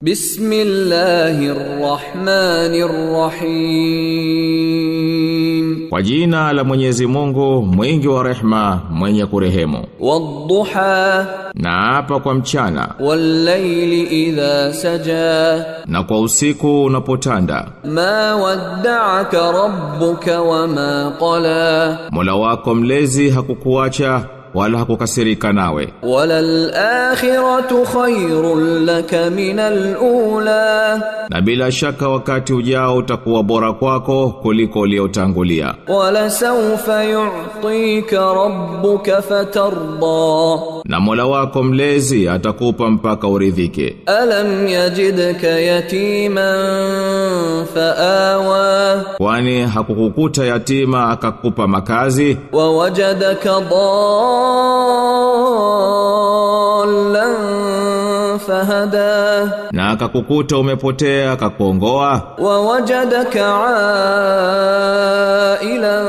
Bismillahirrahmanirrahim. Kwa jina la Mwenyezi Mungu mwingi wa rehema mwenye kurehemu. Wadduha, na hapa kwa mchana. Wallayli idha saja, na kwa usiku unapotanda. Ma wadda'aka rabbuka wama qala, Mola wako mlezi hakukuacha wala hakukasirika nawe. Walal akhiratu khairul laka minal ula, na bila shaka wakati ujao utakuwa bora kwako kuliko uliotangulia. Wala sawfa yu'tika rabbuka fatarda, na Mola wako mlezi atakupa mpaka uridhike. Alam yajidka yatiman faawa, kwani hakukukuta yatima akakupa makazi. Wa wajadaka dallan fahada, na akakukuta umepotea akakuongoa. Wa wajadaka ailan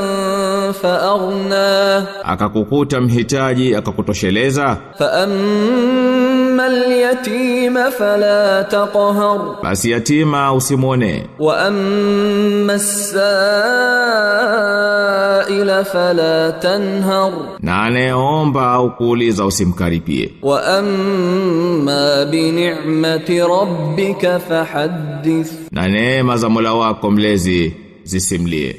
faaghna, akakukuta mhitaji akakutosheleza. Fa ammal yatima fala taqhar, basi yatima usimwone. Wa ammas sa'ila fala tanhar, na anayeomba au kuuliza usimkaripie. Wa amma bi ni'mati rabbika fahaddith, na neema za Mola wako mlezi zisimlie.